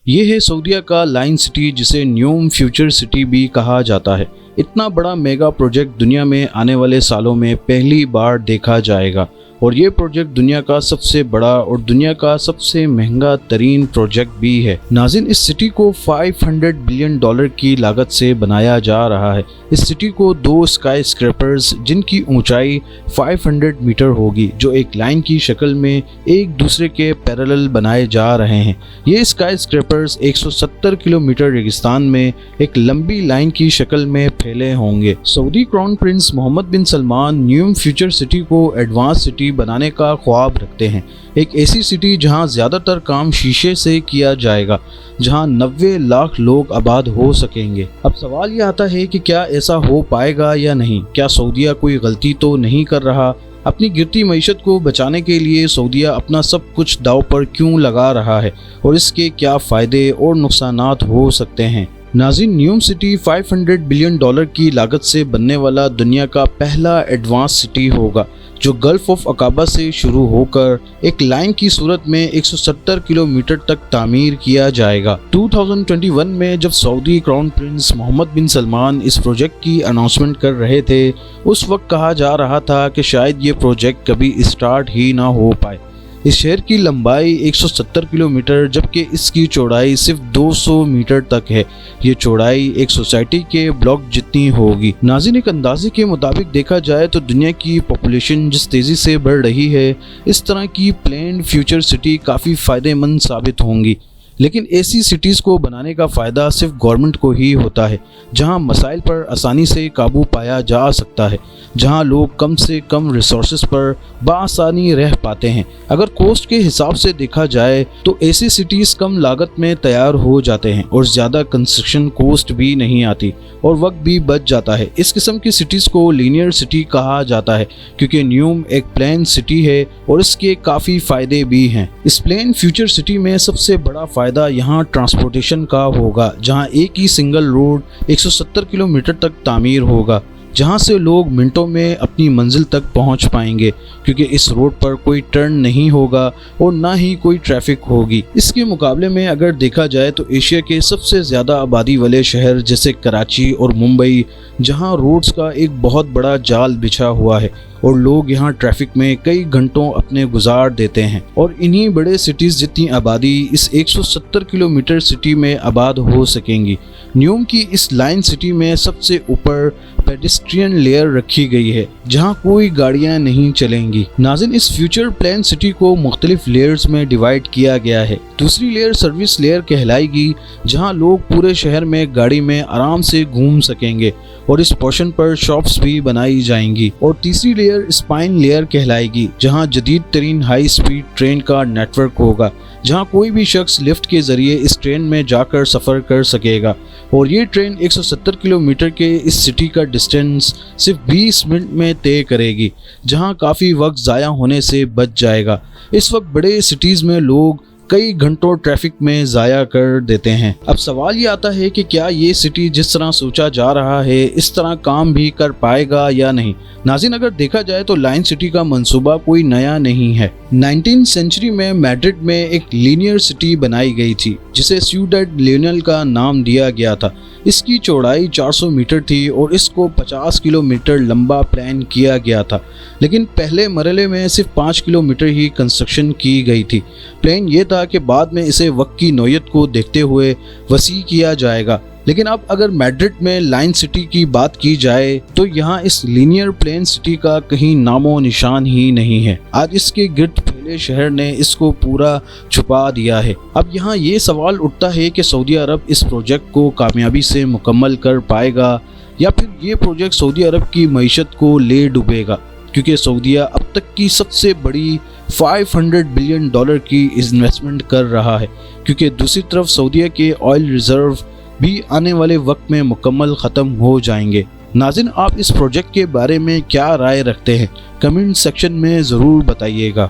ये है सऊदीया का लाइन सिटी, जिसे न्यूम फ्यूचर सिटी भी कहा जाता है। इतना बड़ा मेगा प्रोजेक्ट दुनिया में आने वाले सालों में पहली बार देखा जाएगा और ये प्रोजेक्ट दुनिया का सबसे बड़ा और दुनिया का सबसे महंगा तरीन प्रोजेक्ट भी है। नाज़रीन, इस सिटी को $500 बिलियन की लागत से बनाया जा रहा है। इस सिटी को 2 स्काई स्क्रैपर्स जिनकी ऊंचाई 500 मीटर होगी, जो एक लाइन की शक्ल में एक दूसरे के पैरेलल बनाए जा रहे हैं। ये स्काई स्क्रैपर्स 170 किलोमीटर रेगिस्तान में एक लंबी लाइन की शक्ल में फैले होंगे। सऊदी क्राउन प्रिंस मोहम्मद बिन सलमान न्यूम फ्यूचर सिटी को एडवांस सिटी बनाने का ख्वाब रखते हैं। एक ऐसी सिटी जहां ज्यादातर काम शीशे से किया जाएगा, जहां 90 लाख लोग आबाद हो सकेंगे। अब सवाल ये आता है कि क्या ऐसा हो पाएगा या नहीं। क्या सऊदीया कोई गलती तो नहीं कर रहा? अपनी गिरती मईशत को बचाने के लिए सऊदीया अपना सब कुछ दांव पर क्यों लगा रहा है और इसके क्या फ़ायदे और नुकसानात हो सकते हैं? नाज़रीन, न्यूम सिटी $500 बिलियन की लागत से बनने वाला दुनिया का पहला एडवांस सिटी होगा, जो गल्फ ऑफ अकाबा से शुरू होकर एक लाइन की सूरत में 170 किलोमीटर तक तामीर किया जाएगा। 2021 में जब सऊदी क्राउन प्रिंस मोहम्मद बिन सलमान इस प्रोजेक्ट की अनाउंसमेंट कर रहे थे, उस वक्त कहा जा रहा था कि शायद ये प्रोजेक्ट कभी स्टार्ट ही ना हो पाए। इस शहर की लंबाई 170 किलोमीटर जबकि इसकी चौड़ाई सिर्फ 200 मीटर तक है। ये चौड़ाई एक सोसाइटी के ब्लॉक जितनी होगी। नाज़रीन, एक अंदाजे के मुताबिक देखा जाए तो दुनिया की पॉपुलेशन जिस तेज़ी से बढ़ रही है, इस तरह की प्लान्ड फ्यूचर सिटी काफ़ी फ़ायदेमंद साबित होंगी। लेकिन ऐसी सिटीज़ को बनाने का फ़ायदा सिर्फ गवर्नमेंट को ही होता है, जहां मसाइल पर आसानी से काबू पाया जा सकता है, जहां लोग कम से कम रिसोर्सेज पर बआसानी रह पाते हैं। अगर कॉस्ट के हिसाब से देखा जाए तो ऐसी सिटीज़ कम लागत में तैयार हो जाते हैं और ज़्यादा कंस्ट्रक्शन कॉस्ट भी नहीं आती और वक्त भी बच जाता है। इस किस्म की सिटीज़ को लीनियर सिटी कहा जाता है क्योंकि न्यूम एक प्लान सिटी है और इसके काफ़ी फ़ायदे भी हैं। इस प्लान फ्यूचर सिटी में सबसे बड़ा फ़ायदा यहाँ ट्रांसपोर्टेशन का होगा, जहाँ एक ही सिंगल रोड 170 किलोमीटर तक तामीर होगा, जहां से लोग मिनटों में अपनी मंजिल तक पहुंच पाएंगे क्योंकि इस रोड पर कोई टर्न नहीं होगा और ना ही कोई ट्रैफिक होगी। इसके मुकाबले में अगर देखा जाए तो एशिया के सबसे ज़्यादा आबादी वाले शहर जैसे कराची और मुंबई, जहां रोड्स का एक बहुत बड़ा जाल बिछा हुआ है और लोग यहां ट्रैफिक में कई घंटों अपने गुजार देते हैं, और इन्हीं बड़े सिटीज़ जितनी आबादी इस 170 किलोमीटर सिटी में आबाद हो सकेंगी। न्यूम की इस लाइन सिटी में सबसे ऊपर पेडेस्ट्रियन लेयर रखी गई है, जहां कोई गाड़ियां नहीं चलेंगी। नाज़रीन, इस फ्यूचर प्लान सिटी को मुख्तलिफ लेयर्स में डिवाइड किया गया है। दूसरी लेयर सर्विस लेयर कहलाएगी, जहां लोग पूरे शहर में गाड़ी में आराम से घूम सकेंगे और इस पोर्शन पर शॉप्स भी बनाई जाएंगी। और तीसरी लेयर स्पाइन लेयर कहलाएगी, जहां जदीद तरीन हाई स्पीड ट्रेन का नेटवर्क होगा, जहां कोई भी शख्स लिफ्ट के जरिए इस ट्रेन में जाकर सफ़र कर सकेगा। और ये ट्रेन 170 किलोमीटर के इस सिटी का डिस्टेंस सिर्फ 20 मिनट में तय करेगी, जहां काफ़ी वक्त ज़ाया होने से बच जाएगा। इस वक्त बड़े सिटीज़ में लोग कई घंटों ट्रैफिक में ज़ाया कर देते हैं। अब सवाल ये आता है कि क्या ये सिटी जिस तरह सोचा जा रहा है इस तरह काम भी कर पाएगा या नहीं। नाज़रीन, अगर देखा जाए तो लाइन सिटी का मंसूबा कोई नया नहीं है। 19वीं सेंचुरी में मैड्रिड में एक लीनियर सिटी बनाई गई थी जिसे सिउडेड लियोनेल का नाम दिया गया था। इसकी चौड़ाई 400 मीटर थी और इसको 50 किलोमीटर लंबा प्लान किया गया था, लेकिन पहले मरहले में सिर्फ 5 किलोमीटर ही कंस्ट्रक्शन की गई थी। प्लान ये था कि बाद में इसे वक्त की नौयत को देखते हुए वसी किया जाएगा। लेकिन अब अगर मैड्रिड में लाइन सिटी की बात की जाए तो यहाँ इस लीनियर प्लेन सिटी का कहीं नामो निशान ही नहीं है। आज इसके गिर्द फैले शहर ने इसको पूरा छुपा दिया है। अब यहाँ ये सवाल उठता है कि सऊदी अरब इस प्रोजेक्ट को कामयाबी से मुकम्मल कर पाएगा या फिर ये प्रोजेक्ट सऊदी अरब की मईशत को ले डूबेगा, क्योंकि सऊदीया अब तक की सबसे बड़ी $500 बिलियन की इन्वेस्टमेंट कर रहा है, क्योंकि दूसरी तरफ सऊदीया के ऑयल रिजर्व भी आने वाले वक्त में मुकम्मल ख़त्म हो जाएंगे। नाज़रीन, आप इस प्रोजेक्ट के बारे में क्या राय रखते हैं? कमेंट सेक्शन में ज़रूर बताइएगा।